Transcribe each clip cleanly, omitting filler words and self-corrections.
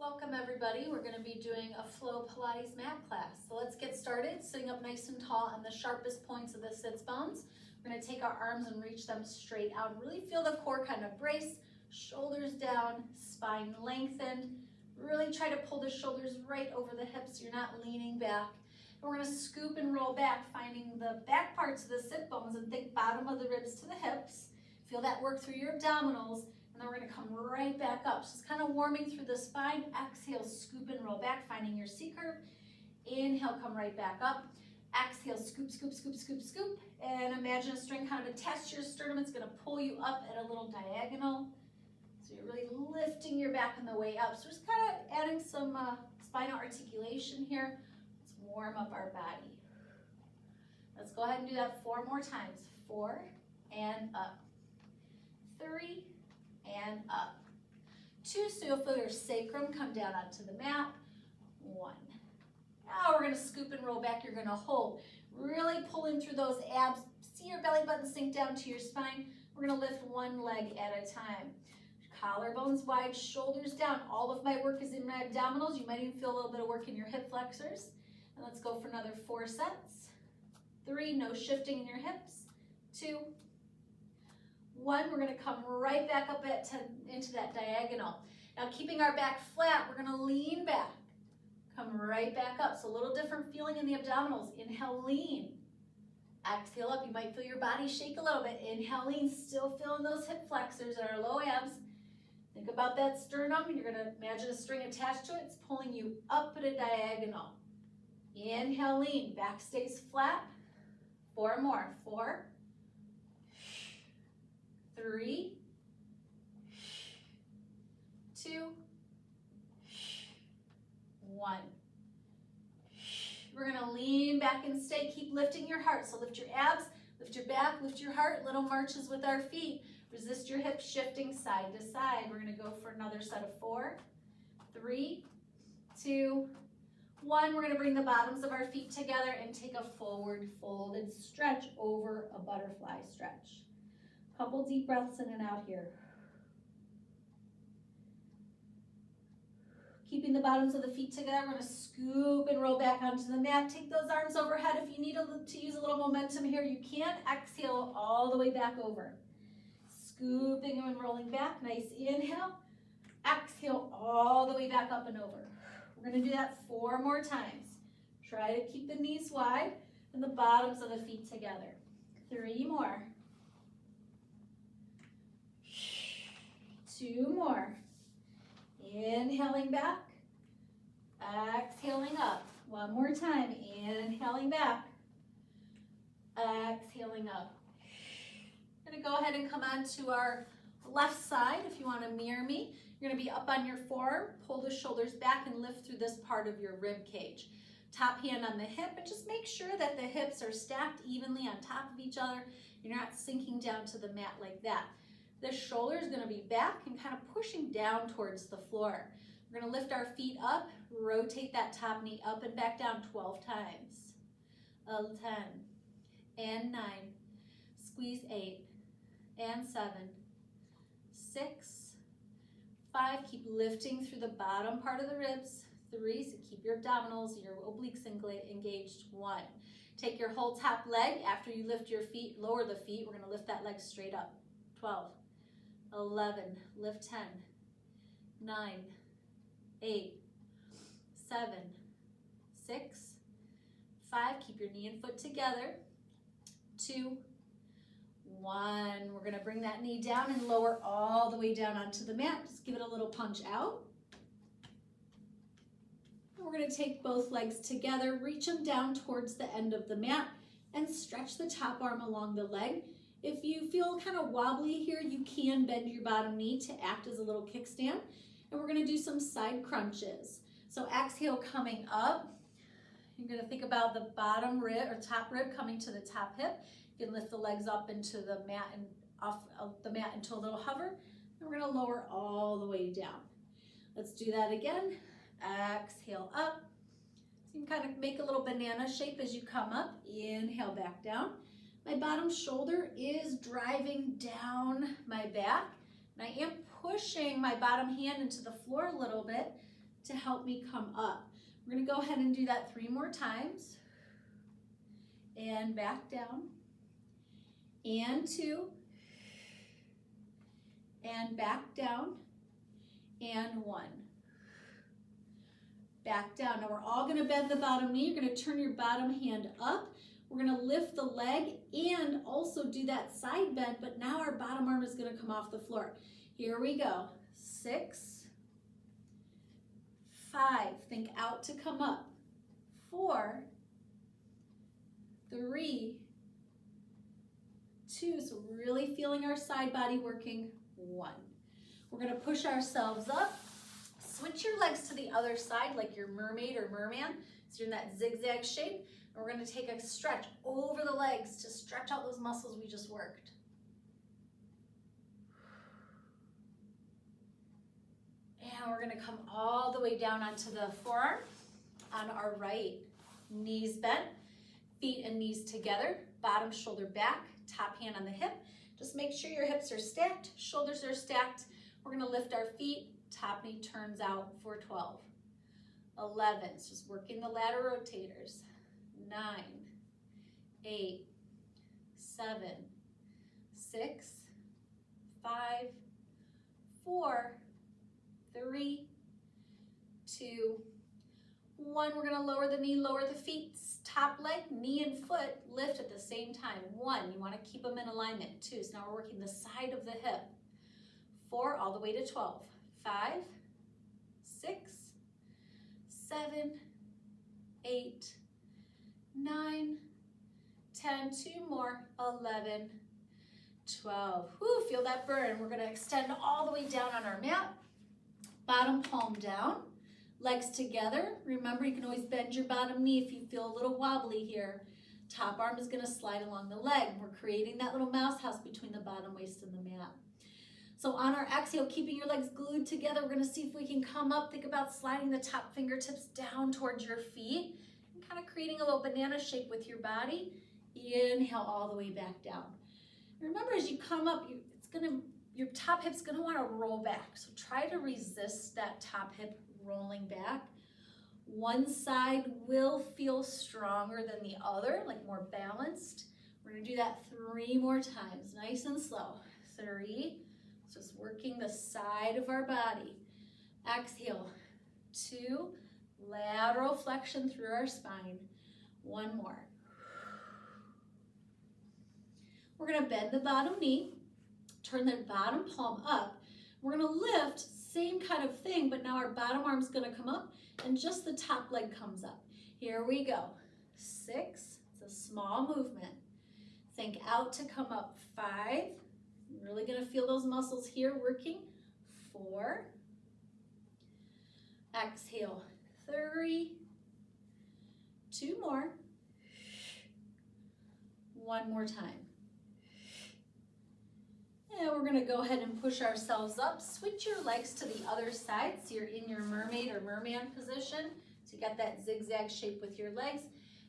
Welcome everybody. We're going to be doing a flow Pilates mat class. So let's get started. Sitting up nice and tall on the sharpest points of the sits bones. We're going to take our arms and reach them straight out. Really feel the core kind of brace, shoulders down, spine lengthened. Really try to pull the shoulders right over the hips so you're not leaning back. And we're going to scoop and roll back, finding the back parts of the sit bones and think bottom of the ribs to the hips. Feel that work through your abdominals. And then we're going to come right back up. So it's kind of warming through the spine. Exhale, scoop and roll back, finding your C curve. Inhale, come right back up. Exhale, scoop, scoop, scoop, scoop, scoop. And imagine a string kind of attached to your sternum. It's going to pull you up at a little diagonal. So you're really lifting your back on the way up. So just kind of adding some spinal articulation here. Let's warm up our body. Let's go ahead and do that 4 more times. 4 and up. 3 and up. 2, so you'll feel your sacrum come down onto the mat. 1. Now we're going to scoop and roll back. You're going to hold. Really pulling through those abs. See your belly button sink down to your spine. We're going to lift one leg at a time. Collarbones wide, shoulders down. All of my work is in my abdominals. You might even feel a little bit of work in your hip flexors. And let's go for another 4 sets. 3, no shifting in your hips. 2, 1, we're going to come right back up into that diagonal. Now keeping our back flat, we're going to lean back. Come right back up. So a little different feeling in the abdominals. Inhale, lean. Exhale up. You might feel your body shake a little bit. Inhale, lean. Still feeling those hip flexors and our low abs. Think about that sternum. You're going to imagine a string attached to it. It's pulling you up at a diagonal. Inhale, lean. Back stays flat. 4 more. 4, 3, 2, 1. We're going to lean back and stay. Keep lifting your heart. So lift your abs, lift your back, lift your heart. Little marches with our feet. Resist your hips shifting side to side. We're going to go for another set of 4, 3, 2, 1. We're going to bring the bottoms of our feet together and take a forward folded stretch over a butterfly stretch. Couple deep breaths in and out here. Keeping the bottoms of the feet together, we're going to scoop and roll back onto the mat. Take those arms overhead. If you need to use a little momentum here, you can. Exhale all the way back over. Scooping and rolling back. Nice inhale. Exhale all the way back up and over. We're going to do that 4 more times. Try to keep the knees wide and the bottoms of the feet together. 3 more. 2 more. Inhaling back. Exhaling up. 1 more time. Inhaling back. Exhaling up. I'm going to go ahead and come on to our left side. If you want to mirror me, you're going to be up on your forearm. Pull the shoulders back and lift through this part of your rib cage. Top hand on the hip, and just make sure that the hips are stacked evenly on top of each other. You're not sinking down to the mat like that. The shoulder is going to be back and kind of pushing down towards the floor. We're going to lift our feet up, rotate that top knee up and back down 12 times. 10 and 9, squeeze 8 and 7, 6, 5, keep lifting through the bottom part of the ribs. 3, so keep your abdominals, your obliques engaged. 1, take your whole top leg. After you lift your feet, lower the feet. We're going to lift that leg straight up. 12, 11, lift 10, 9, 8, 7, 6, 5, keep your knee and foot together. 2, 1, we're going to bring that knee down and lower all the way down onto the mat. Just give it a little punch out. And we're going to take both legs together, reach them down towards the end of the mat, and stretch the top arm along the leg. If you feel kind of wobbly here, you can bend your bottom knee to act as a little kickstand. And we're going to do some side crunches. So exhale, coming up. You're going to think about the bottom rib or top rib coming to the top hip. You can lift the legs up into the mat and off of the mat into a little hover. And we're going to lower all the way down. Let's do that again. Exhale up. So you can kind of make a little banana shape as you come up. Inhale back down. My bottom shoulder is driving down my back. And I am pushing my bottom hand into the floor a little bit to help me come up. We're gonna go ahead and do that 3 more times. And back down. And 2. And back down. And 1. Back down. Now we're all gonna bend the bottom knee. You're gonna turn your bottom hand up. We're gonna lift the leg and also do that side bend, but now our bottom arm is gonna come off the floor. Here we go. 6, 5, think out to come up. 4, 3, 2, so really feeling our side body working. 1. We're gonna push ourselves up. Switch your legs to the other side like your mermaid or merman. So you're in that zigzag shape. And we're gonna take a stretch over the legs to stretch out those muscles we just worked. And we're gonna come all the way down onto the forearm on our right. Knees bent, feet and knees together, bottom shoulder back, top hand on the hip. Just make sure your hips are stacked, shoulders are stacked. We're gonna lift our feet, top knee turns out for 12. 11, it's just working the ladder rotators. 9, 8, 7, 6, 5, 4, 3, 2, 1. We're gonna lower the knee, lower the feet, top leg, knee and foot lift at the same time. 1, you wanna keep them in alignment. 2, so now we're working the side of the hip. 4, all the way to 12. 5, 6, 7, 8, 9, 10, 2 more, 11, 12. Whoo, feel that burn. We're gonna extend all the way down on our mat. Bottom palm down, legs together. Remember, you can always bend your bottom knee if you feel a little wobbly here. Top arm is gonna slide along the leg. We're creating that little mouse house between the bottom waist and the mat. So on our exhale, keeping your legs glued together, we're gonna see if we can come up. Think about sliding the top fingertips down towards your feet and kind of creating a little banana shape with your body. Inhale all the way back down. Remember, as you come up, your top hip's gonna wanna roll back. So try to resist that top hip rolling back. One side will feel stronger than the other, like more balanced. We're gonna do that 3 more times, nice and slow. 3, just working the side of our body. Exhale, 2, lateral flexion through our spine. 1 more. We're gonna bend the bottom knee, turn the bottom palm up. We're gonna lift, same kind of thing, but now our bottom arm's gonna come up and just the top leg comes up. Here we go. 6, it's a small movement. Think out to come up. 5, you're really gonna feel those muscles here working. 4, exhale. 3, 2 more. 1 more time. And we're gonna go ahead and push ourselves up. Switch your legs to the other side so you're in your mermaid or merman position. So you got that zigzag shape with your legs.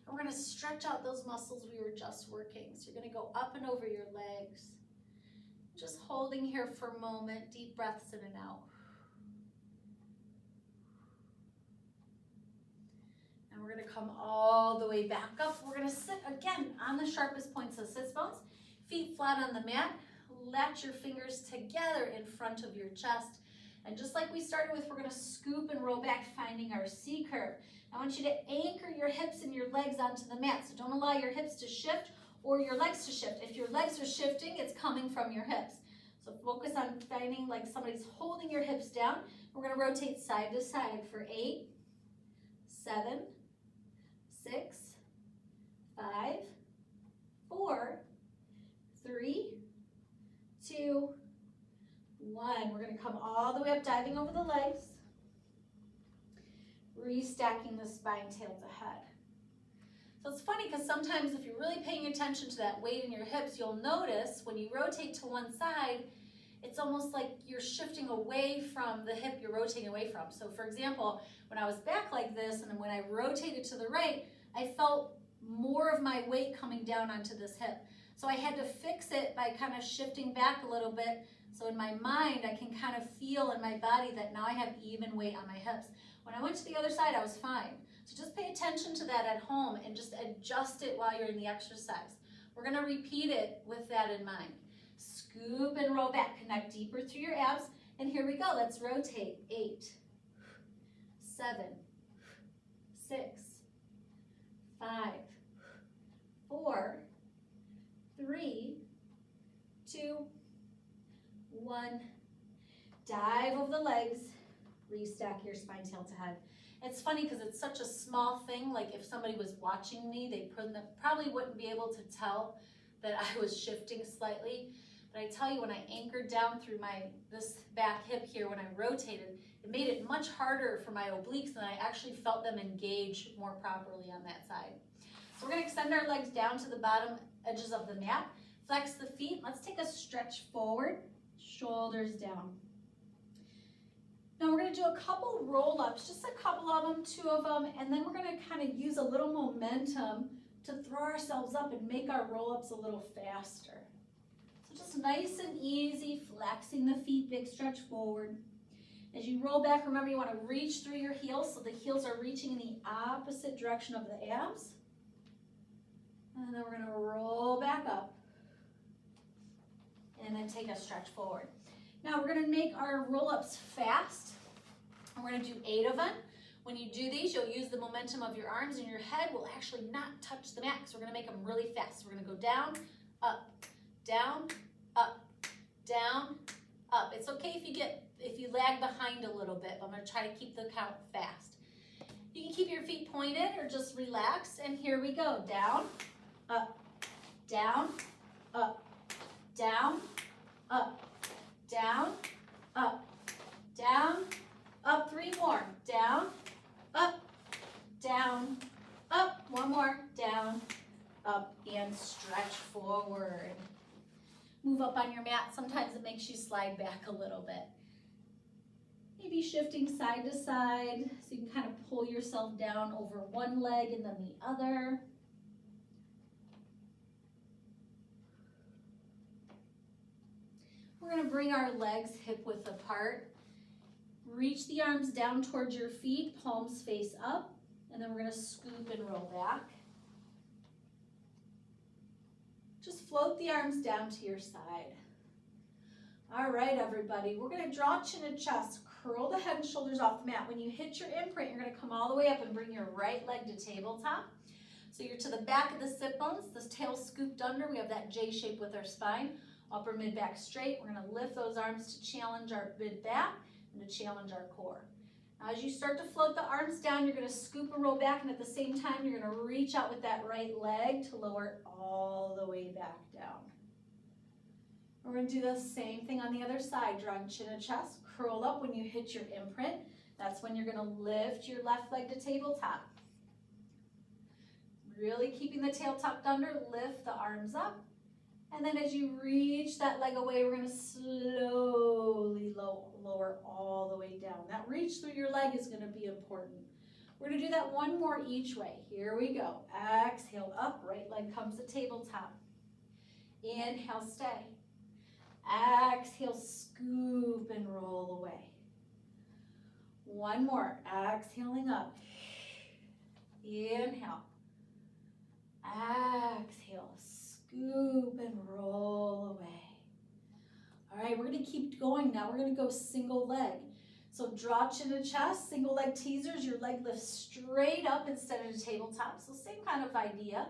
And we're gonna stretch out those muscles we were just working. So you're gonna go up and over your legs. Just holding here for a moment, deep breaths in and out. And we're gonna come all the way back up. We're gonna sit again on the sharpest points of the sits bones. Feet flat on the mat. Latch your fingers together in front of your chest. And just like we started with, we're gonna scoop and roll back, finding our C curve. I want you to anchor your hips and your legs onto the mat. So don't allow your hips to shift or your legs to shift. If your legs are shifting, it's coming from your hips. So focus on finding like somebody's holding your hips down. We're gonna rotate side to side for 8, 7, 6, 5, 4, 3, 2, 1. We're gonna come all the way up, diving over the legs. Restacking the spine, tail to head. So it's funny because sometimes if you're really paying attention to that weight in your hips, you'll notice when you rotate to one side, it's almost like you're shifting away from the hip you're rotating away from. So for example, when I was back like this and then when I rotated to the right, I felt more of my weight coming down onto this hip. So I had to fix it by kind of shifting back a little bit So in my mind, I can kind of feel in my body that now I have even weight on my hips. When I went to the other side, I was fine. So just pay attention to that at home and just adjust it while you're in the exercise. We're gonna repeat it with that in mind. Scoop and roll back, connect deeper through your abs. And here we go, let's rotate. 8, 7, 6, 5, 4, 3, 2, 1. Dive over the legs, restack your spine, tail to head. It's funny because it's such a small thing, like if somebody was watching me, they probably wouldn't be able to tell that I was shifting slightly. But I tell you, when I anchored down through this back hip here, when I rotated, it made it much harder for my obliques, and I actually felt them engage more properly on that side. So we're gonna extend our legs down to the bottom edges of the mat, flex the feet. Let's take a stretch forward, shoulders down. Now we're gonna do a couple roll-ups, just a couple of them, 2 of them, and then we're gonna kind of use a little momentum to throw ourselves up and make our roll-ups a little faster. So just nice and easy, flexing the feet, big stretch forward. As you roll back, remember you wanna reach through your heels so the heels are reaching in the opposite direction of the abs. And then we're gonna roll back up and then take a stretch forward. Now we're gonna make our roll-ups fast. And we're gonna do 8 of them. When you do these, you'll use the momentum of your arms, and your head will actually not touch the mat, so we're gonna make them really fast. So we're gonna go down, up, down, up, down, up. It's okay if you lag behind a little bit, but I'm gonna try to keep the count fast. You can keep your feet pointed or just relax, and here we go. Down, up, down, up, down, up, down, up, down, up. 3 more. Down, up, down, up. 1 more. Down, up, and stretch forward. Move up on your mat. Sometimes it makes you slide back a little bit. Maybe shifting side to side so you can kind of pull yourself down over one leg and then the other. We're gonna bring our legs hip width apart. Reach the arms down towards your feet, palms face up, and then we're gonna scoop and roll back. Just float the arms down to your side. All right, everybody, we're gonna draw chin to chest, curl the head and shoulders off the mat. When you hit your imprint, you're gonna come all the way up and bring your right leg to tabletop. So you're to the back of the sit bones, the tail scooped under. We have that J shape with our spine. Upper mid back straight. We're gonna lift those arms to challenge our mid back and to challenge our core. Now as you start to float the arms down, you're gonna scoop and roll back, and at the same time, you're gonna reach out with that right leg to lower it all the way back down. We're gonna do the same thing on the other side, drawing chin to chest, curl up when you hit your imprint. That's when you're gonna lift your left leg to tabletop. Really keeping the tail tucked under, lift the arms up. And then as you reach that leg away, we're gonna slowly lower all the way down. That reach through your leg is gonna be important. We're gonna do that 1 more each way. Here we go. Exhale up, right leg comes to tabletop. Inhale, stay. Exhale, scoop and roll away. 1 more, exhaling up. Inhale. Exhale, scoop and roll away. All right, we're gonna keep going now. We're gonna go single leg. So draw chin to chest, single leg teasers. Your leg lifts straight up instead of the tabletop. So same kind of idea.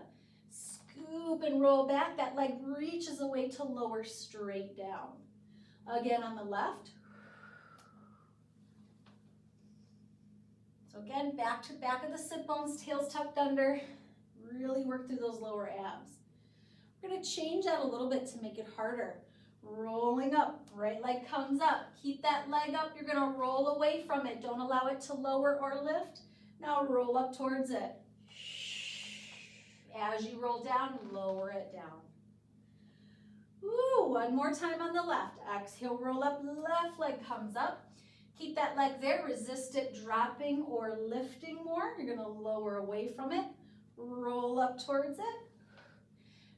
Scoop and roll back. That leg reaches away to lower straight down. Again on the left. So again, back to back of the sit bones, tails tucked under. Really work through those lower abs. We're gonna change that a little bit to make it harder. Rolling up, right leg comes up. Keep that leg up, you're gonna roll away from it. Don't allow it to lower or lift. Now roll up towards it. As you roll down, lower it down. Ooh, 1 more time on the left. Exhale, roll up, left leg comes up. Keep that leg there, resist it dropping or lifting more. You're gonna lower away from it. Roll up towards it.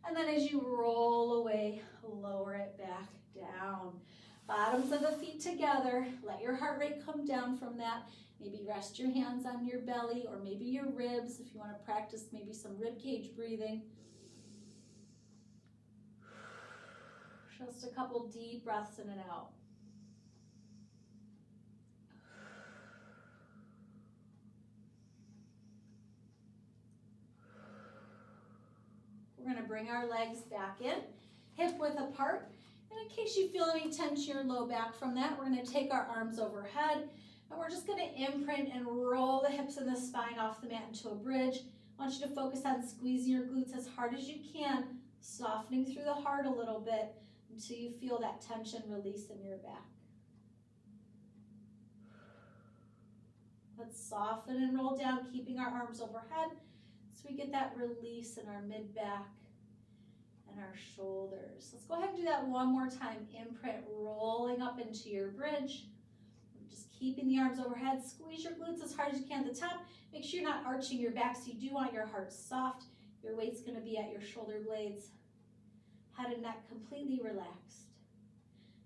And then as you roll away, lower it back down. Bottoms of the feet together. Let your heart rate come down from that. Maybe rest your hands on your belly or maybe your ribs if you want to practice maybe some rib cage breathing. Just a couple deep breaths in and out. We're going to bring our legs back in, hip width apart. And in case you feel any tension in your low back from that, we're going to take our arms overhead. And we're just going to imprint and roll the hips and the spine off the mat into a bridge. I want you to focus on squeezing your glutes as hard as you can, softening through the heart a little bit until you feel that tension release in your back. Let's soften and roll down, keeping our arms overhead so we get that release in our mid-back and our shoulders. Let's go ahead and do that one more time. Imprint, rolling up into your bridge. Just keeping the arms overhead. Squeeze your glutes as hard as you can at the top. Make sure you're not arching your back, so you do want your heart soft. Your weight's going to be at your shoulder blades. Head and neck completely relaxed.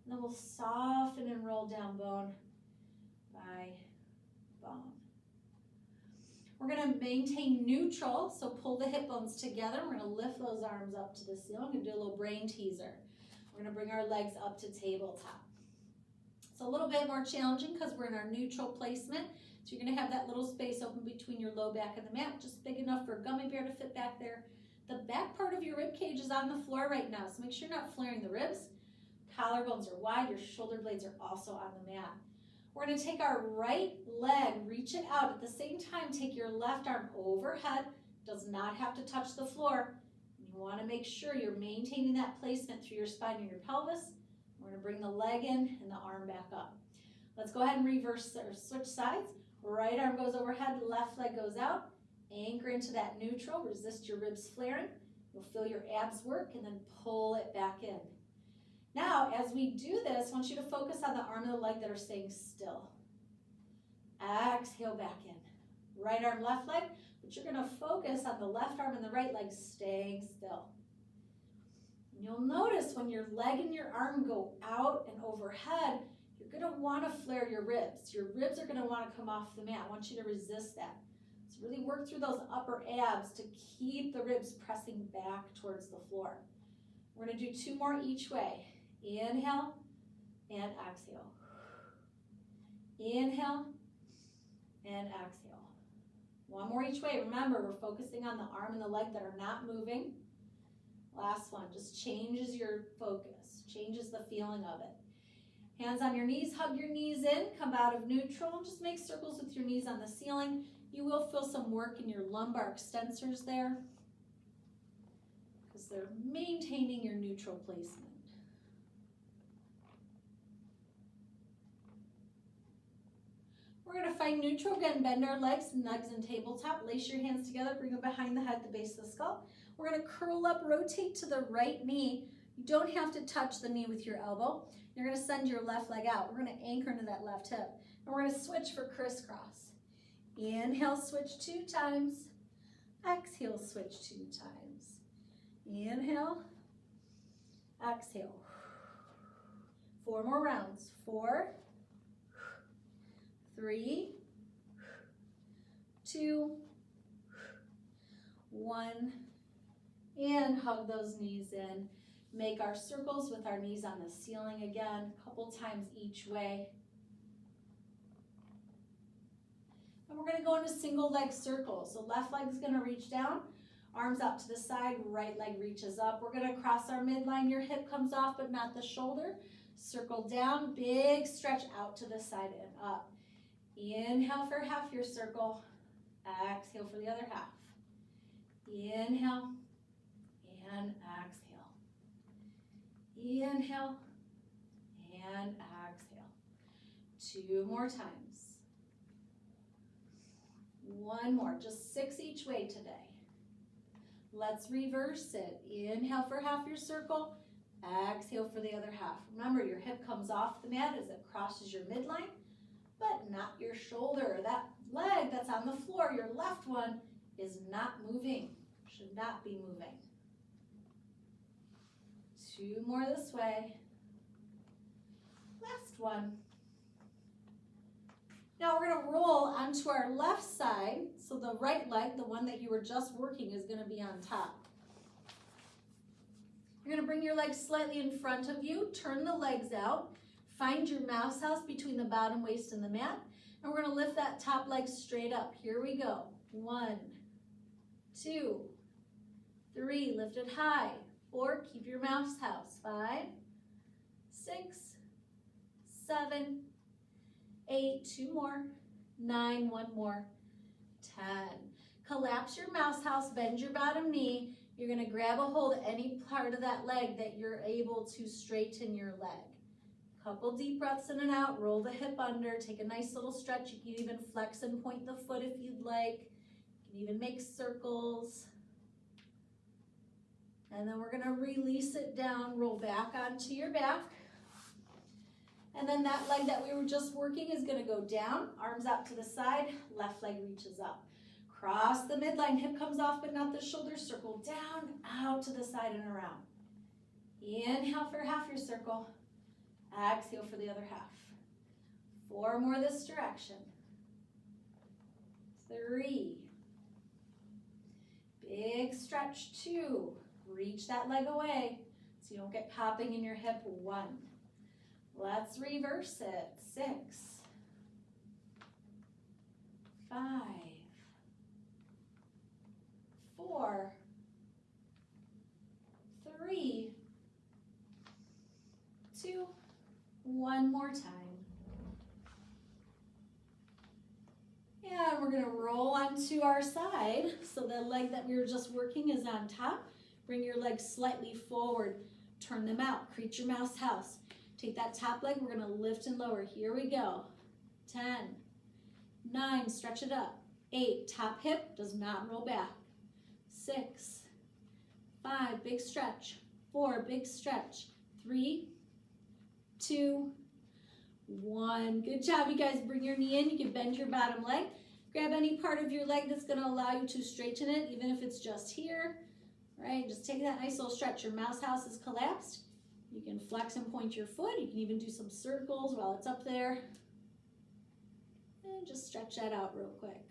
And then we'll soften and roll down bone by bone. We're going to maintain neutral, so pull the hip bones together. We're going to lift those arms up to the ceiling and do a little brain teaser. We're going to bring our legs up to tabletop. It's a little bit more challenging because we're in our neutral placement. So you're going to have that little space open between your low back and the mat, just big enough for a gummy bear to fit back there. The back part of your rib cage is on the floor right now, so make sure you're not flaring the ribs. Collarbones are wide, your shoulder blades are also on the mat. We're going to take our right leg, reach it out. At the same time, take your left arm overhead. Does not have to touch the floor. You want to make sure you're maintaining that placement through your spine and your pelvis. We're going to bring the leg in and the arm back up. Let's go ahead and reverse or switch sides. Right arm goes overhead, left leg goes out. Anchor into that neutral, resist your ribs flaring. You'll feel your abs work and then pull it back in. Now, as we do this, I want you to focus on the arm and the leg that are staying still. Exhale back in. Right arm, left leg, but you're going to focus on the left arm and the right leg staying still. And you'll notice when your leg and your arm go out and overhead, you're going to want to flare your ribs. Your ribs are going to want to come off the mat. I want you to resist that. So really work through those upper abs to keep the ribs pressing back towards the floor. We're going to do 2 more each way. Inhale and exhale. Inhale and exhale. 1 more each way. Remember, we're focusing on the arm and the leg that are not moving. Last one, just changes your focus, changes the feeling of it. Hands on your knees, hug your knees in, come out of neutral, just make circles with your knees on the ceiling. You will feel some work in your lumbar extensors there because they're maintaining your neutral placement. We're going to find neutral. Again, bend our legs and tabletop. Lace your hands together, bring them behind the head, the base of the skull. We're going to curl up, rotate to the right knee. You don't have to touch the knee with your elbow. You're going to send your left leg out. We're going to anchor into that left hip. And we're going to switch for crisscross. Inhale, switch 2 times. Exhale, switch 2 times. Inhale. Exhale. 4 more rounds. 4, 3, 2, 1, and hug those knees in. Make our circles with our knees on the ceiling again, a couple times each way. And we're going to go into single leg circles. So left leg is going to reach down, arms out to the side, right leg reaches up. We're going to cross our midline. Your hip comes off, but not the shoulder. Circle down, big stretch out to the side and up. Inhale for half your circle. Exhale for the other half. Inhale and exhale. Inhale and exhale. 2 more times. 1 more, just 6 each way today. Let's reverse it. Inhale for half your circle. Exhale for the other half. Remember, your hip comes off the mat as it crosses your midline, but not your shoulder. That leg that's on the floor, your left one, is not moving, should not be moving. 2 more this way. Last one. Now we're gonna roll onto our left side, so the right leg, the one that you were just working, is gonna be on top. You're gonna bring your legs slightly in front of you, turn the legs out, find your mouse house between the bottom waist and the mat, and we're gonna lift that top leg straight up. Here we go. 1, 2, 3, lift it high. 4, keep your mouse house. 5, 6, 7, 8, 2 more, 9, 1 more, 10. Collapse your mouse house, bend your bottom knee. You're gonna grab a hold of any part of that leg that you're able to straighten your leg. Couple deep breaths in and out, roll the hip under, take a nice little stretch. You can even flex and point the foot if you'd like. You can even make circles. And then we're gonna release it down, roll back onto your back. And then that leg that we were just working is gonna go down, arms out to the side, left leg reaches up. Cross the midline, hip comes off but not the shoulder, circle down, out to the side and around. Inhale for half your circle, exhale for the other half. 4 more this direction. 3. Big stretch, 2. Reach that leg away so you don't get popping in your hip, 1. Let's reverse it, 6, 5, 4, 3, 2, 1 more time. And we're gonna roll onto our side. So the leg that we were just working is on top. Bring your legs slightly forward, turn them out, create your mouse house. Take that top leg, we're gonna lift and lower. Here we go. 10, 9, stretch it up. 8, top hip does not roll back. 6, 5, big stretch. 4, big stretch. 3, 2, 1. Good job, you guys. Bring your knee in. You can bend your bottom leg. Grab any part of your leg that's gonna allow you to straighten it, even if it's just here. Right, just take that nice little stretch. Your mouse house is collapsed. You can flex and point your foot. You can even do some circles while it's up there. And just stretch that out real quick.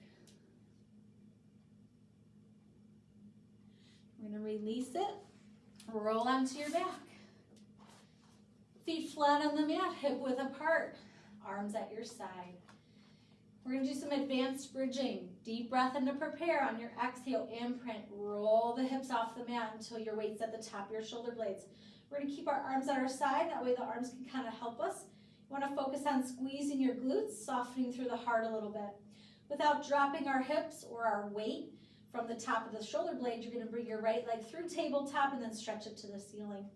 We're gonna release it. Roll onto your back. Feet flat on the mat, hip width apart. Arms at your side. We're gonna do some advanced bridging. Deep breath in to prepare. On your exhale, imprint. Roll the hips off the mat until your weight's at the top of your shoulder blades. We're gonna keep our arms at our side. That way the arms can kind of help us. You wanna focus on squeezing your glutes, softening through the heart a little bit. Without dropping our hips or our weight from the top of the shoulder blade, you're gonna bring your right leg through tabletop and then stretch it to the ceiling.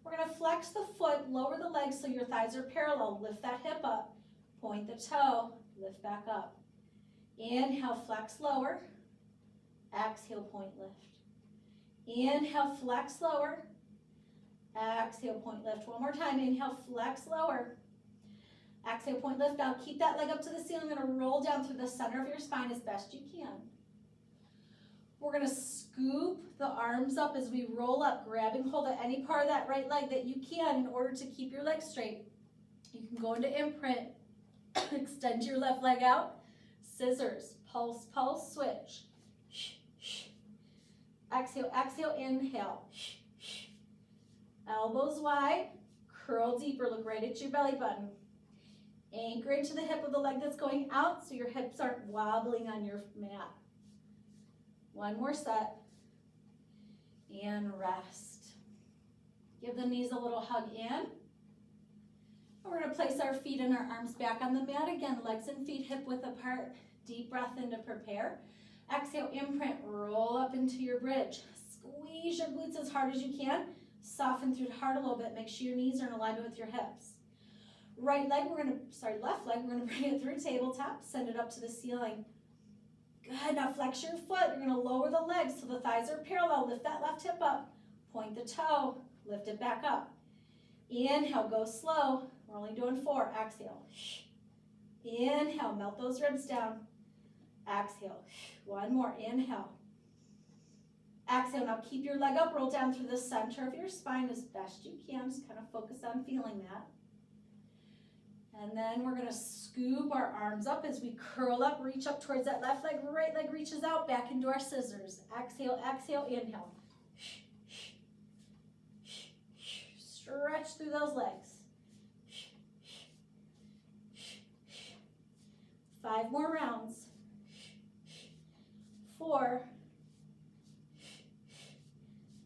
We're gonna flex the foot, lower the legs so your thighs are parallel. Lift that hip up, point the toe, lift back up. Inhale, flex lower. Exhale, point lift. Inhale, flex lower. Exhale, point lift. One more time. Inhale, flex lower. Exhale, point lift. Now keep that leg up to the ceiling. You're gonna roll down through the center of your spine as best you can. We're gonna scoop the arms up as we roll up, grabbing hold of any part of that right leg that you can in order to keep your legs straight. You can go into imprint. Extend your left leg out. Scissors, pulse, pulse, switch. Exhale, exhale, inhale. Elbows wide, curl deeper, look right at your belly button. Anchor into the hip of the leg that's going out so your hips aren't wobbling on your mat. One more set. And rest. Give the knees a little hug in. We're going to place our feet and our arms back on the mat. Again, legs and feet hip width apart. Deep breath in to prepare. Exhale, imprint, roll up into your bridge. Squeeze your glutes as hard as you can. Soften through the heart a little bit. Make sure your knees are in alignment with your hips. Left leg, we're going to bring it through tabletop. Send it up to the ceiling. Good, now flex your foot. You're going to lower the legs so the thighs are parallel. Lift that left hip up. Point the toe. Lift it back up. Inhale, go slow. We're only doing 4. Exhale. Inhale, melt those ribs down. Exhale. One more. Inhale. Exhale. Now keep your leg up. Roll down through the center of your spine as best you can. Just kind of focus on feeling that. And then we're gonna scoop our arms up as we curl up, reach up towards that left leg, right leg reaches out, back into our scissors. Exhale, exhale, inhale. Stretch through those legs. 5 more rounds. 4,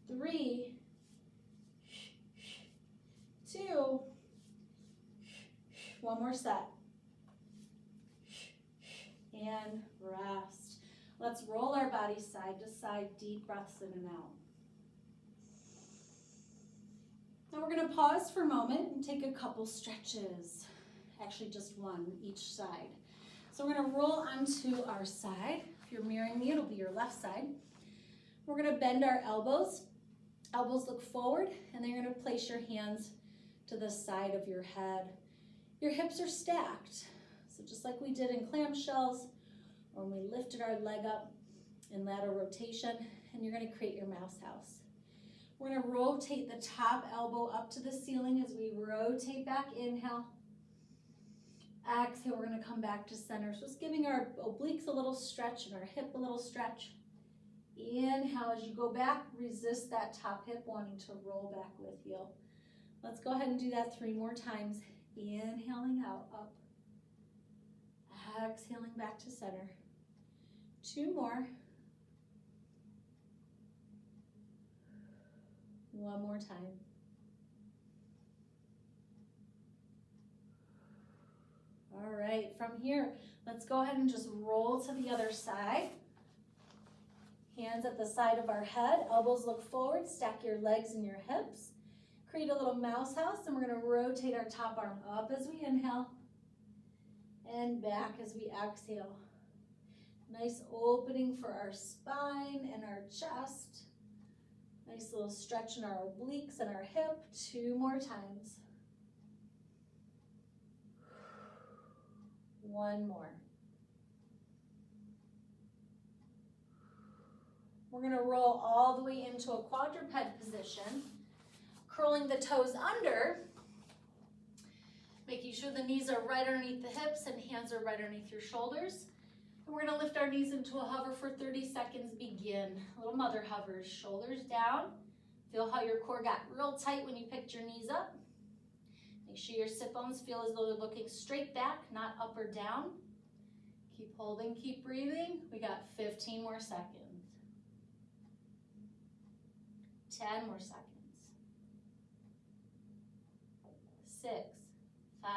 3, 2, one more set. And rest. Let's roll our body side to side, deep breaths in and out. Now we're going to pause for a moment and take a couple stretches. Actually, just one each side. So we're going to roll onto our side. If you're mirroring me, it'll be your left side. We're going to bend our elbows. Elbows look forward, and then you're going to place your hands to the side of your head. Your hips are stacked. So just like we did in clamshells, or when we lifted our leg up in lateral rotation, and you're going to create your mouse house. We're going to rotate the top elbow up to the ceiling as we rotate back. Inhale. Exhale, we're going to come back to center. So just giving our obliques a little stretch and our hip a little stretch. Inhale, as you go back, resist that top hip wanting to roll back with you. Let's go ahead and do that 3 more times. Inhaling out, up. Exhaling back to center. 2 more. 1 more time. All right, from here, let's go ahead and just roll to the other side. Hands at the side of our head, elbows look forward, stack your legs and your hips. Create a little mouse house, and we're gonna rotate our top arm up as we inhale and back as we exhale. Nice opening for our spine and our chest. Nice little stretch in our obliques and our hip. 2 more times. 1 more. We're going to roll all the way into a quadruped position, curling the toes under, making sure the knees are right underneath the hips and hands are right underneath your shoulders. And we're going to lift our knees into a hover for 30 seconds. Begin. Little mother hovers, shoulders down. Feel how your core got real tight when you picked your knees up. Make sure your sit bones feel as though they're looking straight back, not up or down. Keep holding, keep breathing. We got 15 more seconds. 10 more seconds. 6, 5,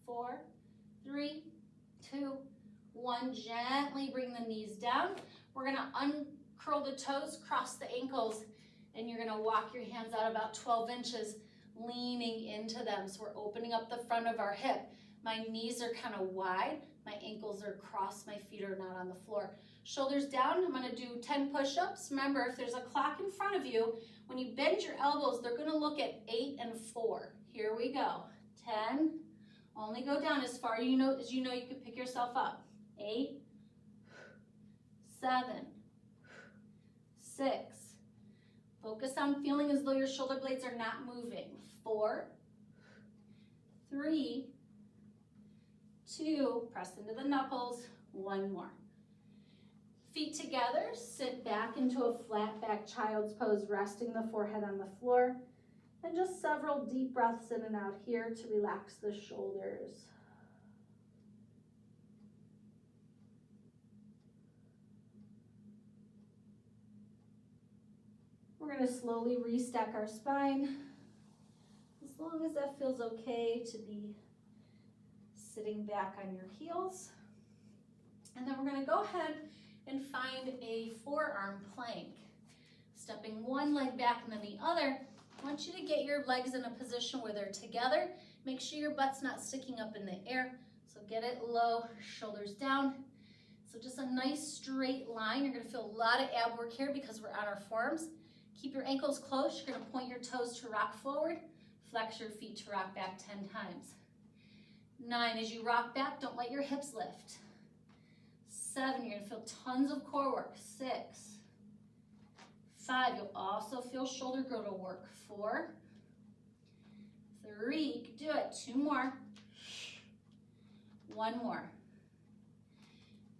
4, 3, 2, 1. Gently bring the knees down. We're gonna uncurl the toes, cross the ankles, and you're gonna walk your hands out about 12 inches, leaning into them. So we're opening up the front of our hip. My knees are kind of wide. My ankles are crossed. My feet are not on the floor. Shoulders down. I'm going to do 10 push-ups. Remember, if there's a clock in front of you, when you bend your elbows, they're going to look at 8 and 4. Here we go. 10. Only go down as far as you know you can pick yourself up. 8, 7, 6. Focus on feeling as though your shoulder blades are not moving. 4, 3, 2, press into the knuckles. 1 more. Feet together, sit back into a flat back child's pose, resting the forehead on the floor. And just several deep breaths in and out here to relax the shoulders. We're going to slowly restack our spine. As long as that feels okay to be sitting back on your heels. And then we're going to go ahead and find a forearm plank. Stepping one leg back and then the other. I want you to get your legs in a position where they're together. Make sure your butt's not sticking up in the air. So get it low, shoulders down. So just a nice straight line. You're going to feel a lot of ab work here because we're on our forearms. Keep your ankles close. You're going to point your toes to rock forward. Flex your feet to rock back 10 times. 9, as you rock back, don't let your hips lift. 7, you're going to feel tons of core work. 6, 5, you'll also feel shoulder girdle work. 4, 3, you can do it. 2 more. One more.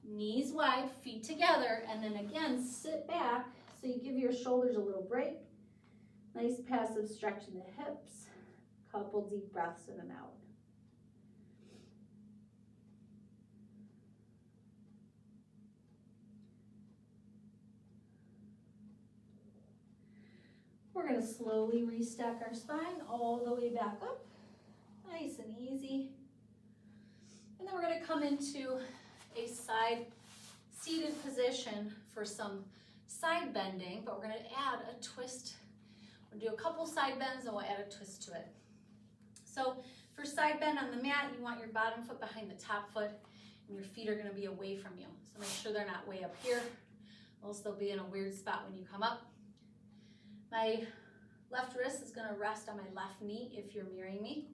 Knees wide, feet together, and then again, sit back so you give your shoulders a little break. Nice passive stretch in the hips. Couple deep breaths in and out. We're going to slowly restack our spine all the way back up. Nice and easy. And then we're going to come into a side seated position for some side bending, but we're going to add a twist. We'll do a couple side bends and we'll add a twist to it. So for side bend on the mat, you want your bottom foot behind the top foot and your feet are going to be away from you. So make sure they're not way up here, else they'll be in a weird spot when you come up. My left wrist is going to rest on my left knee if you're mirroring me.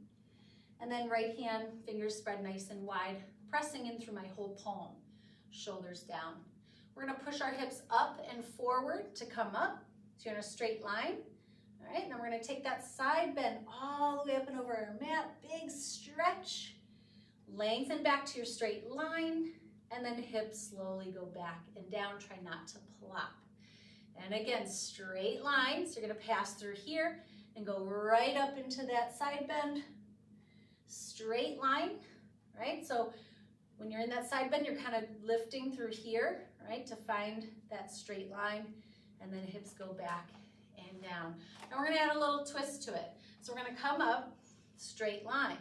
And then right hand, fingers spread nice and wide, pressing in through my whole palm, shoulders down. We're going to push our hips up and forward to come up. So you're in a straight line. All right, and then we're going to take that side bend all the way up and over our mat. Big stretch. Lengthen back to your straight line. And then hips slowly go back and down. Try not to plop. And again, straight line. So you're going to pass through here and go right up into that side bend. Straight line, right? So when you're in that side bend, you're kind of lifting through here, right, to find that straight line. And then hips go back and down. Now we're going to add a little twist to it. So we're going to come up, straight line.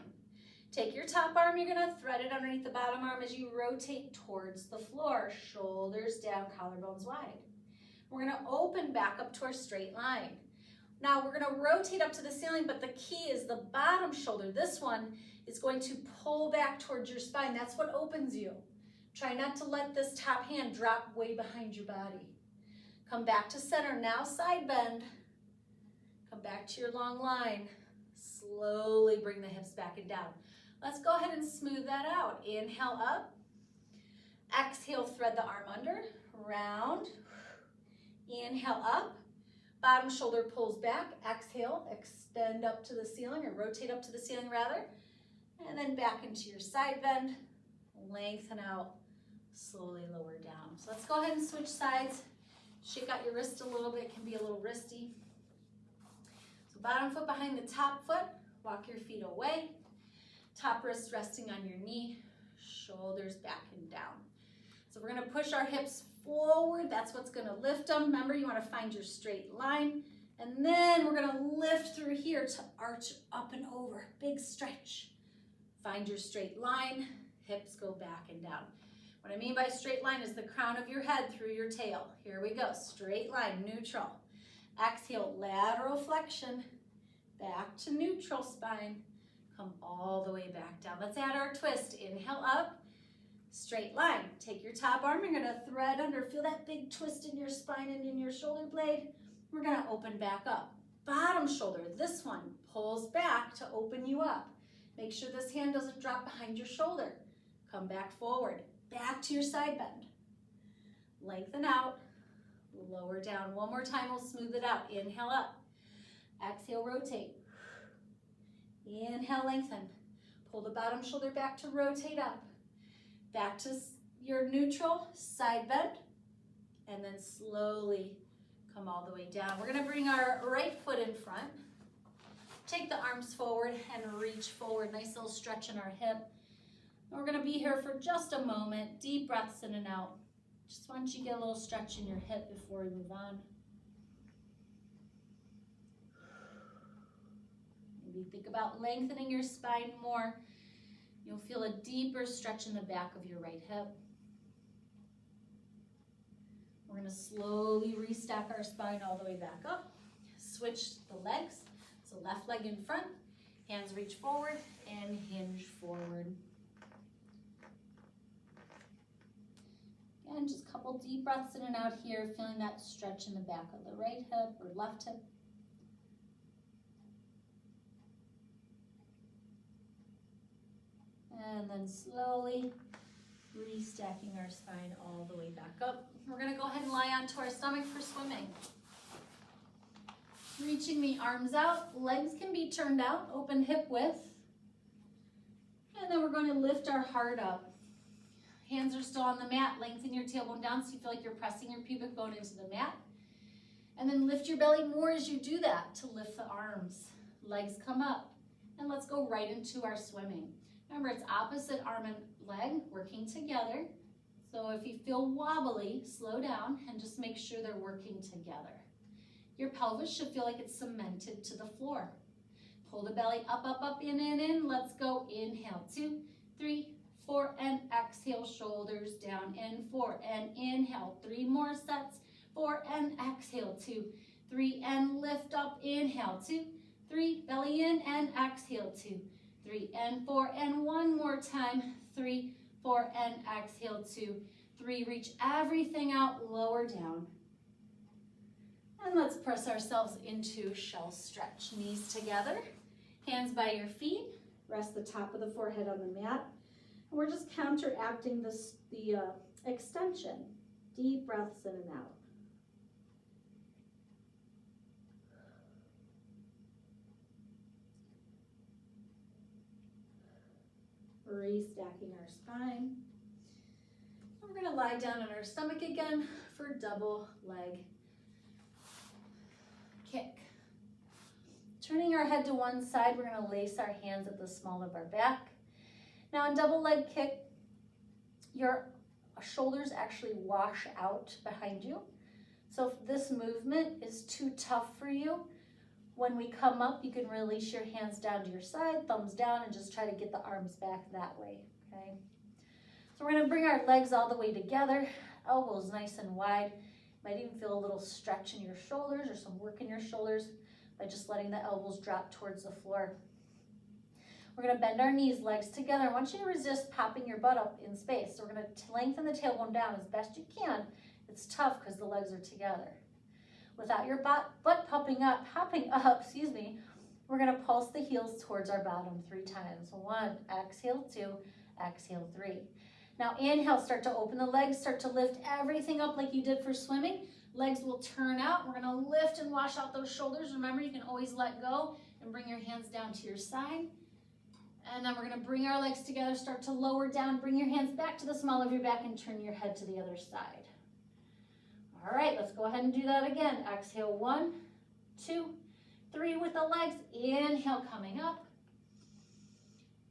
Take your top arm, you're going to thread it underneath the bottom arm as you rotate towards the floor. Shoulders down, collarbones wide. We're going to open back up to our straight line. Now we're going to rotate up to the ceiling, but the key is the bottom shoulder. This one is going to pull back towards your spine. That's what opens you. Try not to let this top hand drop way behind your body. Come back to center. Now side bend. Come back to your long line. Slowly bring the hips back and down. Let's go ahead and smooth that out. Inhale up. Exhale, thread the arm under. Round. Inhale up. Bottom shoulder pulls back. Exhale, extend up to the ceiling, or rotate up to the ceiling rather. And then back into your side bend. Lengthen out. Slowly lower down. So let's go ahead and switch sides. Shake out your wrist a little bit. It can be a little wristy. So bottom foot behind the top foot. Walk your feet away. Top wrist resting on your knee. Shoulders back and down. So we're going to push our hips forward. That's what's going to lift them. Remember, you want to find your straight line. And then we're going to lift through here to arch up and over. Big stretch. Find your straight line. Hips go back and down. What I mean by straight line is the crown of your head through your tail. Here we go. Straight line, neutral. Exhale, lateral flexion. Back to neutral spine. Come all the way back down. Let's add our twist. Inhale up. Straight line. Take your top arm. You're going to thread under. Feel that big twist in your spine and in your shoulder blade. We're going to open back up. Bottom shoulder. This one pulls back to open you up. Make sure this hand doesn't drop behind your shoulder. Come back forward. Back to your side bend. Lengthen out. Lower down. One more time. We'll smooth it out. Inhale up. Exhale, rotate. Inhale, lengthen. Pull the bottom shoulder back to rotate up. Back to your neutral side bend. And then slowly come all the way down. We're going to bring our right foot in front. Take the arms forward and reach forward. Nice little stretch in our hip. And we're going to be here for just a moment. Deep breaths in and out. Just want you to get a little stretch in your hip before we move on. Maybe think about lengthening your spine more. You'll feel a deeper stretch in the back of your right hip. We're going to slowly restack our spine all the way back up. Switch the legs. So left leg in front, hands reach forward and hinge forward. Again, just a couple deep breaths in and out here, feeling that stretch in the back of the right hip or left hip. And then slowly restacking our spine all the way back up. We're going to go ahead and lie onto our stomach for swimming. Reaching the arms out, legs can be turned out, open hip width. And then we're going to lift our heart up. Hands are still on the mat. Lengthen your tailbone down so you feel like you're pressing your pubic bone into the mat. And then lift your belly more as you do that to lift the arms. Legs come up. And let's go right into our swimming. Remember, it's opposite arm and leg working together. So if you feel wobbly, slow down and just make sure they're working together. Your pelvis should feel like it's cemented to the floor. Pull the belly up, up, up, in. Let's go. Inhale, 2, 3, 4, and exhale, shoulders down, and 4, and inhale, 3 more sets, 4, and exhale, 2, 3, and lift up, inhale, 2, 3, belly in, and exhale, 2, 3, and 4, and 1 more time, 3, 4, and exhale, 2, 3, reach everything out, lower down. And let's press ourselves into shell stretch. Knees together, hands by your feet, rest the top of the forehead on the mat. And we're just counteracting the extension. Deep breaths in and out. Restacking our spine. And we're going to lie down on our stomach again for double leg kick. Turning our head to one side, we're going to lace our hands at the small of our back. Now in double leg kick, your shoulders actually wash out behind you. So if this movement is too tough for you, when we come up, you can release your hands down to your side, thumbs down, and just try to get the arms back that way, okay? So we're gonna bring our legs all the way together, elbows nice and wide. Might even feel a little stretch in your shoulders or some work in your shoulders by just letting the elbows drop towards the floor. We're gonna bend our knees, legs together. I want you to resist popping your butt up in space. So we're gonna lengthen the tailbone down as best you can. It's tough because the legs are together. Without your butt hopping up, we're gonna pulse the heels towards our bottom 3 times. 1, exhale, 2, exhale, 3. Now inhale, start to open the legs, start to lift everything up like you did for swimming. Legs will turn out. We're gonna lift and wash out those shoulders. Remember, you can always let go and bring your hands down to your side. And then we're gonna bring our legs together, start to lower down, bring your hands back to the small of your back and turn your head to the other side. All right, let's go ahead and do that again. Exhale, 1, 2, 3 with the legs. Inhale, coming up.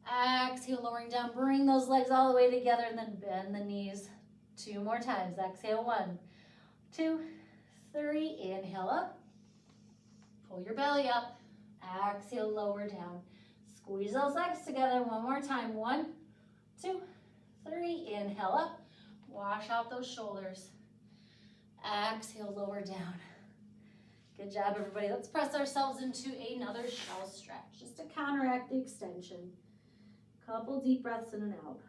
Exhale, lowering down. Bring those legs all the way together and then bend the knees 2 more times. Exhale, 1, 2, 3. Inhale up. Pull your belly up. Exhale, lower down. Squeeze those legs together 1 more time. 1, 2, 3. Inhale up. Wash out those shoulders. Exhale, lower down. Good job, everybody. Let's press ourselves into another shell stretch just to counteract the extension. Couple deep breaths in and out.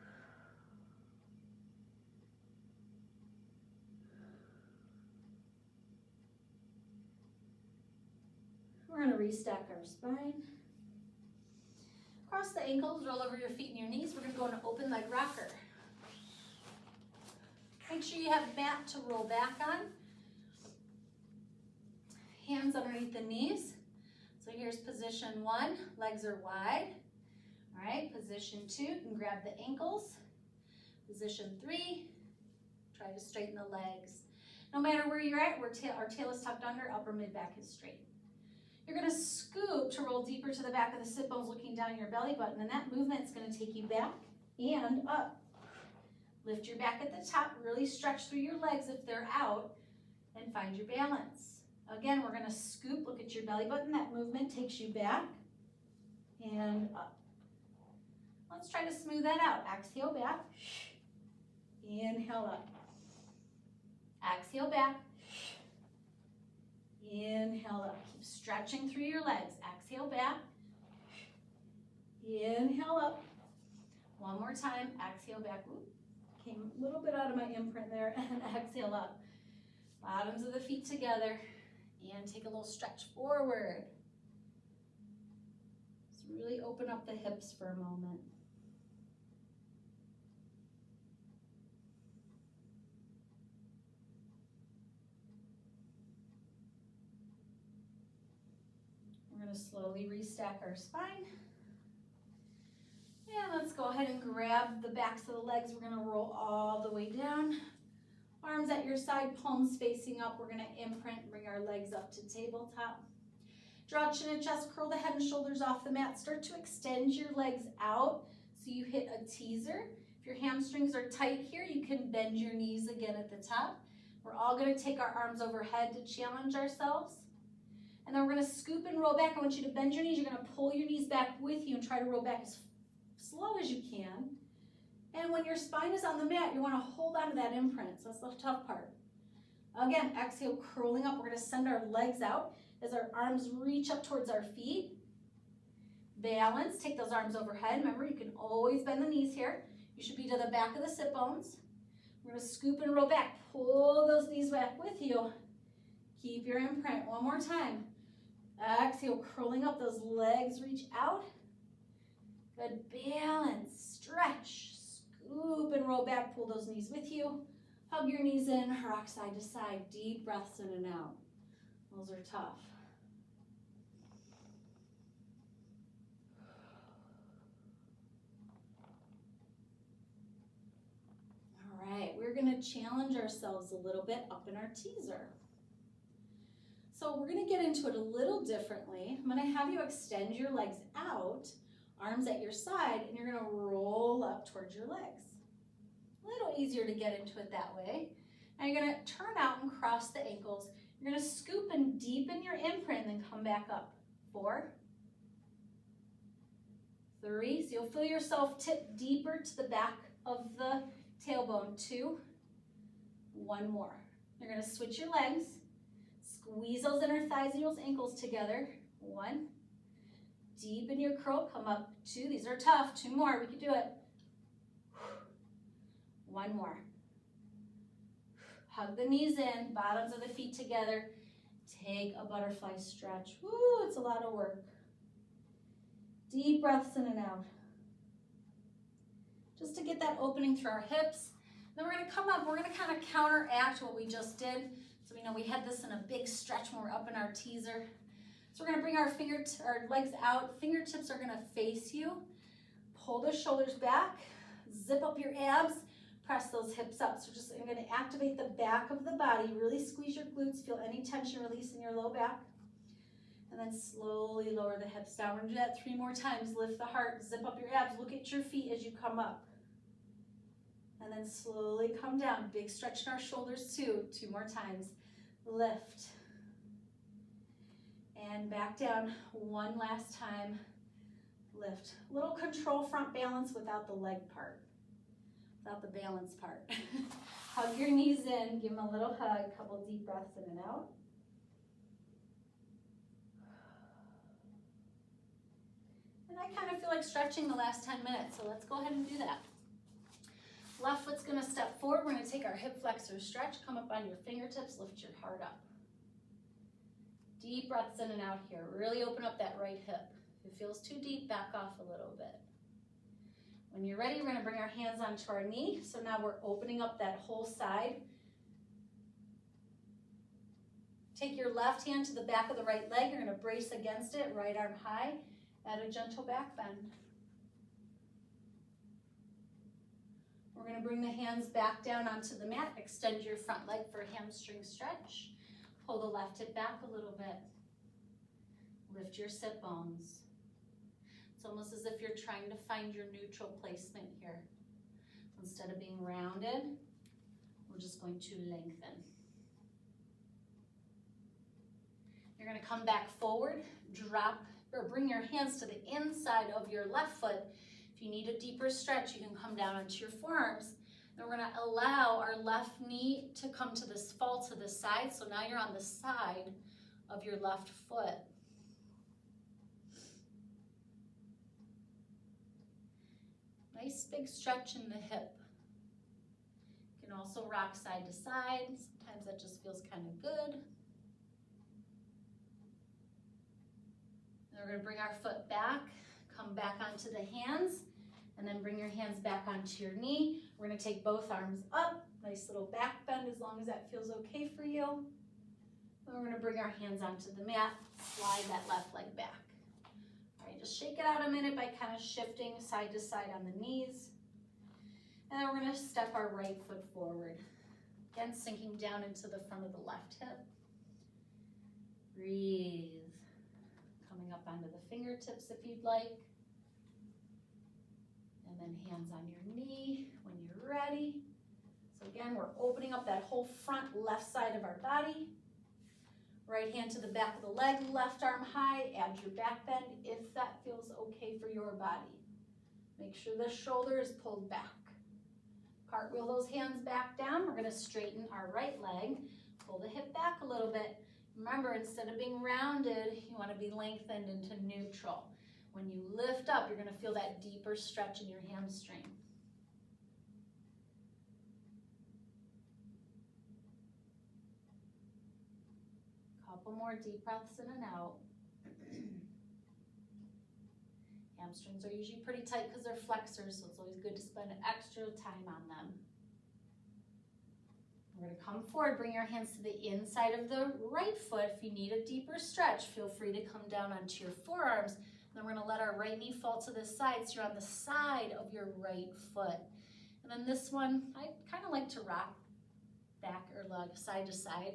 We're going to restack our spine. Cross the ankles, roll over your feet and your knees. We're going to go into open leg rocker. Make sure you have a mat to roll back on. Hands underneath the knees. So here's position 1, legs are wide. All right, position 2, you can grab the ankles. Position 3, try to straighten the legs. No matter where you're at, our tail is tucked under, upper mid-back is straight. You're gonna scoop to roll deeper to the back of the sit bones, looking down your belly button, and that movement's gonna take you back and up. Lift your back at the top, really stretch through your legs if they're out, and find your balance. Again, we're gonna scoop, look at your belly button. That movement takes you back and up. Let's try to smooth that out. Exhale back, inhale up. Exhale back, inhale up. Keep stretching through your legs. Exhale back, inhale up. 1 more time, exhale back. Ooh. Came a little bit out of my imprint there, and exhale up. Bottoms of the feet together, and take a little stretch forward. Just really open up the hips for a moment. We're going to slowly restack our spine. And let's go ahead and grab the backs of the legs. We're gonna roll all the way down. Arms at your side, palms facing up. We're gonna imprint, bring our legs up to tabletop. Draw chin and chest, curl the head and shoulders off the mat. Start to extend your legs out so you hit a teaser. If your hamstrings are tight here, you can bend your knees again at the top. We're all gonna take our arms overhead to challenge ourselves. And then we're gonna scoop and roll back. I want you to bend your knees. You're gonna pull your knees back with you and try to roll back as slow as you can. And when your spine is on the mat, you wanna hold on to that imprint. So that's the tough part. Again, exhale, curling up. We're gonna send our legs out as our arms reach up towards our feet. Balance, take those arms overhead. Remember, you can always bend the knees here. You should be to the back of the sit bones. We're gonna scoop and roll back. Pull those knees back with you. Keep your imprint. One more time. Exhale, curling up. Those legs reach out. Good balance, stretch, scoop and roll back. Pull those knees with you. Hug your knees in, rock side to side. Deep breaths in and out. Those are tough. All right, we're gonna challenge ourselves a little bit up in our teaser. So we're gonna get into it a little differently. I'm gonna have you extend your legs out, arms at your side, and you're gonna roll up towards your legs. A little easier to get into it that way. Now you're gonna turn out and cross the ankles. You're gonna scoop and deepen your imprint and then come back up. 4, 3, so you'll feel yourself tip deeper to the back of the tailbone. 2, 1 more. You're gonna switch your legs, squeeze those inner thighs and those ankles together. 1, deepen your curl, come up. 2, these are tough. 2 more, we can do it. 1 more. Hug the knees in, bottoms of the feet together. Take a butterfly stretch. Woo, it's a lot of work. Deep breaths in and out. Just to get that opening through our hips. Then we're gonna come up, we're gonna kind of counteract what we just did. So we know we had this in a big stretch when we're up in our teaser. So we're gonna bring our legs out. Fingertips are gonna face you. Pull the shoulders back, zip up your abs, press those hips up. So just, I'm gonna activate the back of the body, really squeeze your glutes, feel any tension release in your low back. And then slowly lower the hips down. We're gonna do that 3 more times. Lift the heart, zip up your abs, look at your feet as you come up. And then slowly come down. Big stretch in our shoulders too. 2 more times. Lift. And back down 1 last time. Lift. Little control front balance without the leg part. Without the balance part. Hug your knees in, give them a little hug, couple deep breaths in and out. And I kind of feel like stretching the last 10 minutes, so let's go ahead and do that. Left foot's gonna step forward. We're gonna take our hip flexor stretch, come up on your fingertips, lift your heart up. Deep breaths in and out here. Really open up that right hip. If it feels too deep, back off a little bit. When you're ready, we're gonna bring our hands onto our knee. So now we're opening up that whole side. Take your left hand to the back of the right leg. You're gonna brace against it, right arm high. Add a gentle back bend. We're gonna bring the hands back down onto the mat. Extend your front leg for a hamstring stretch. Pull the left hip back a little bit. Lift your sit bones. It's almost as if you're trying to find your neutral placement here. So instead of being rounded, we're just going to lengthen. You're gonna come back forward, drop, or bring your hands to the inside of your left foot. If you need a deeper stretch, you can come down onto your forearms. Then we're gonna allow our left knee to come to this, fall to the side. So now you're on the side of your left foot. Nice big stretch in the hip. You can also rock side to side. Sometimes that just feels kind of good. Then we're gonna bring our foot back, come back onto the hands, and then bring your hands back onto your knee. We're gonna take both arms up, nice little back bend as long as that feels okay for you. Then we're gonna bring our hands onto the mat, slide that left leg back. All right, might just shake it out a minute by kind of shifting side to side on the knees. And then we're gonna step our right foot forward. Again, sinking down into the front of the left hip. Breathe. Coming up onto the fingertips if you'd like. And then hands on your knee when you're ready. So again, we're opening up that whole front left side of our body. Right hand to the back of the leg, left arm high, add your back bend if that feels okay for your body. Make sure the shoulder is pulled back. Cartwheel those hands back down. We're gonna straighten our right leg. Pull the hip back a little bit. Remember, instead of being rounded, you wanna be lengthened into neutral. When you lift up, you're gonna feel that deeper stretch in your hamstring. Couple more deep breaths in and out. Hamstrings are usually pretty tight because they're flexors, so it's always good to spend extra time on them. We're going to come forward, bring your hands to the inside of the right foot. If you need a deeper stretch, feel free to come down onto your forearms. Then we're going to let our right knee fall to the side, so you're on the side of your right foot. And then this one, I kind of like to rock back or leg side to side.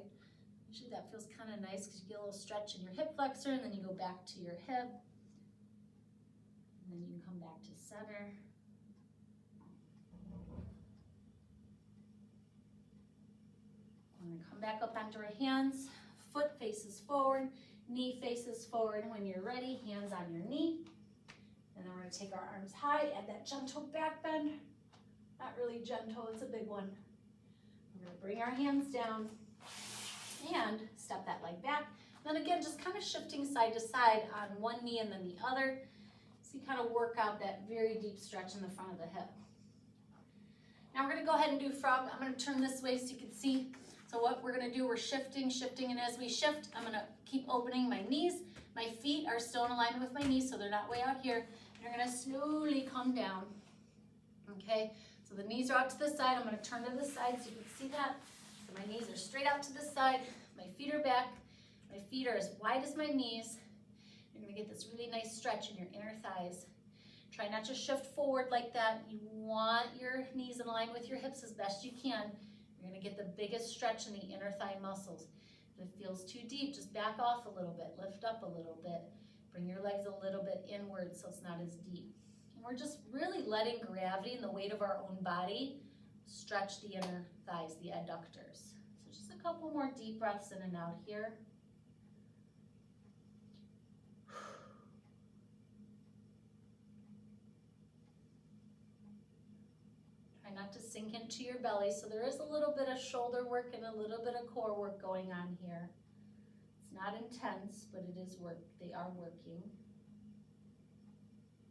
Usually that feels kind of nice because you get a little stretch in your hip flexor, and then you go back to your hip. And then you can come back to center. We're going to come back up onto our hands. Foot faces forward, knee faces forward. When you're ready, hands on your knee. And then we're going to take our arms high, add that gentle back bend. Not really gentle, it's a big one. We're going to bring our hands down and step that leg back. Then again, just kind of shifting side to side on one knee and then the other. So you kind of work out that very deep stretch in the front of the hip. Now we're going to go ahead and do frog. I'm going to turn this way so you can see. So what we're going to do, we're shifting, and as we shift, I'm going to keep opening my knees. My feet are still in alignment with my knees, so they're not way out here. And you're going to slowly come down. Okay, so the knees are out to the side. I'm going to turn to the side so you can see that. So my knees are straight out to the side. My feet are back. My feet are as wide as my knees. You're going to get this really nice stretch in your inner thighs. Try not to shift forward like that. You want your knees in line with your hips as best you can. You're going to get the biggest stretch in the inner thigh muscles. If it feels too deep, just back off a little bit. Lift up a little bit. Bring your legs a little bit inward so it's not as deep. And we're just really letting gravity and the weight of our own body stretch the inner thighs, the adductors. So just a couple more deep breaths in and out here. Not to sink into your belly, so there is a little bit of shoulder work and a little bit of core work going on here. It's not intense, but it is work. They are working.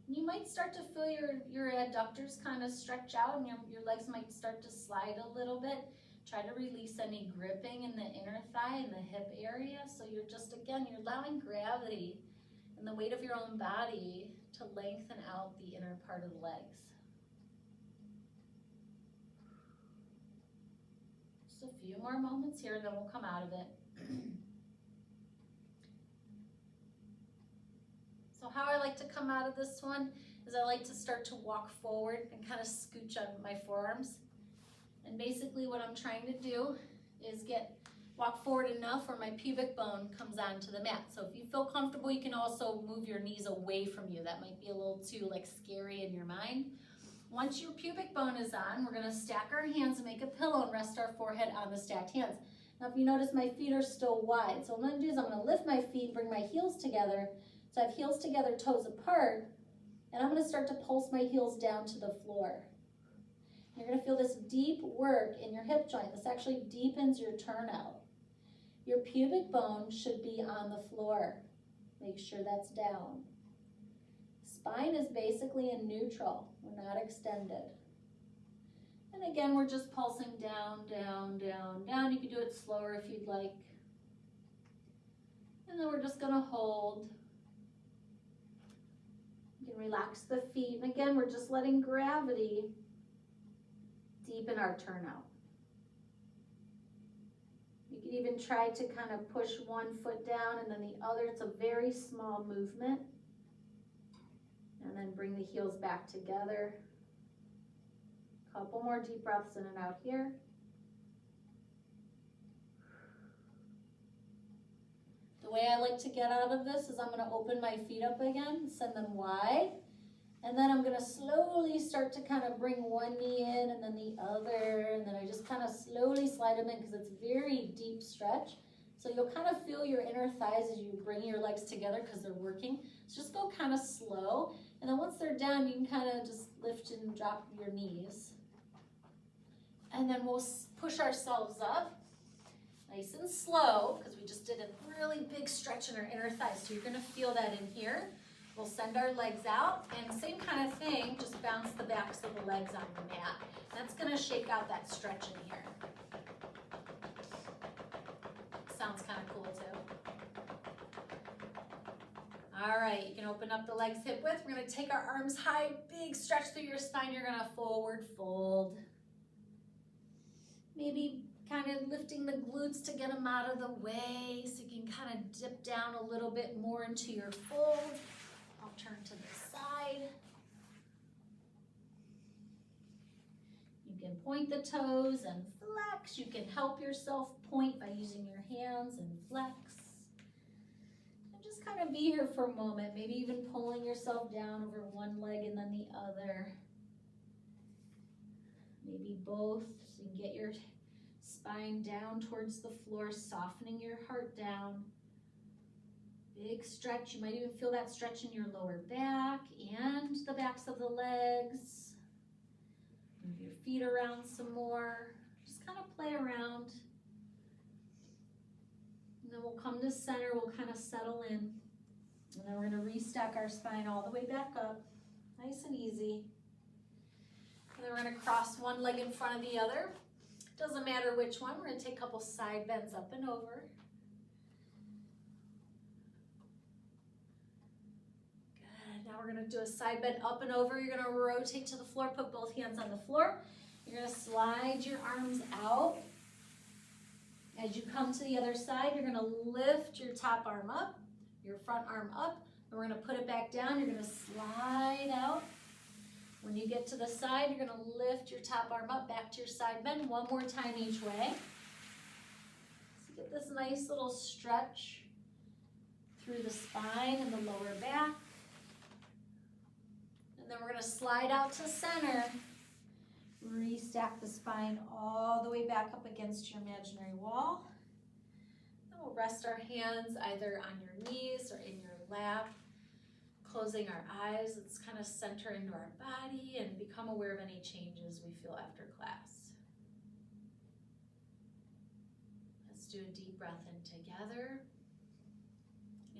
You might start to feel your adductors kind of stretch out, and your legs might start to slide a little bit. Try to release any gripping in the inner thigh and the hip area. So you're just, again, you're allowing gravity and the weight of your own body to lengthen out the inner part of the legs. A few more moments here and then we'll come out of it. So how I like to come out of this one is I like to start to walk forward and kind of scooch on my forearms. And basically what I'm trying to do is walk forward enough where my pubic bone comes onto the mat. So if you feel comfortable, you can also move your knees away from you. That might be a little too scary in your mind. Once your pubic bone is on, we're going to stack our hands and make a pillow and rest our forehead on the stacked hands. Now if you notice, my feet are still wide. So what I'm going to do is I'm going to lift my feet, bring my heels together. So I have heels together, toes apart. And I'm going to start to pulse my heels down to the floor. You're going to feel this deep work in your hip joint. This actually deepens your turnout. Your pubic bone should be on the floor. Make sure that's down. Spine is basically in neutral. We're not extended. And again, we're just pulsing down, down, down, down. You can do it slower if you'd like. And then we're just going to hold. You can relax the feet. And again, we're just letting gravity deepen our turnout. You can even try to kind of push one foot down and then the other. It's a very small movement. And then bring the heels back together. Couple more deep breaths in and out here. The way I like to get out of this is I'm going to open my feet up again, send them wide. And then I'm going to slowly start to kind of bring one knee in and then the other. And then I just kind of slowly slide them in because it's a very deep stretch. So you'll kind of feel your inner thighs as you bring your legs together because they're working. So just go kind of slow. And then once they're down, you can kind of just lift and drop your knees. And then we'll push ourselves up nice and slow because we just did a really big stretch in our inner thighs. So you're going to feel that in here. We'll send our legs out, and same kind of thing, just bounce the backs of the legs on the mat. That's gonna shake out that stretch in here. Sounds kind of cool too. All right, you can open up the legs hip width. We're gonna take our arms high, big stretch through your spine. You're gonna forward fold. Maybe kind of lifting the glutes to get them out of the way so you can kind of dip down a little bit more into your fold. I'll turn to the side. You can point the toes and flex. You can help yourself point by using your hands and flex. And just kind of be here for a moment, maybe even pulling yourself down over one leg and then the other. Maybe both, so you can get your spine down towards the floor, softening your heart down. Big stretch. You might even feel that stretch in your lower back and the backs of the legs. Move your feet around some more. Just kind of play around. And then we'll come to center. We'll kind of settle in. And then we're going to restack our spine all the way back up. Nice and easy. And then we're going to cross one leg in front of the other. Doesn't matter which one. We're going to take a couple side bends up and over. Now we're going to do a side bend up and over. You're going to rotate to the floor, put both hands on the floor. You're going to slide your arms out. As you come to the other side, you're going to lift your top arm up, your front arm up, and we're going to put it back down. You're going to slide out. When you get to the side, you're going to lift your top arm up, back to your side bend. One more time each way. So get this nice little stretch through the spine and the lower back. Then we're going to slide out to center, restack the spine all the way back up against your imaginary wall. Then we'll rest our hands either on your knees or in your lap, closing our eyes. Let's kind of center into our body and become aware of any changes we feel after class. Let's do a deep breath in together.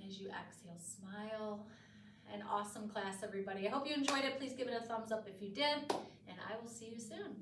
As you exhale, smile. An awesome class, everybody. I hope you enjoyed it. Please give it a thumbs up if you did, and I will see you soon.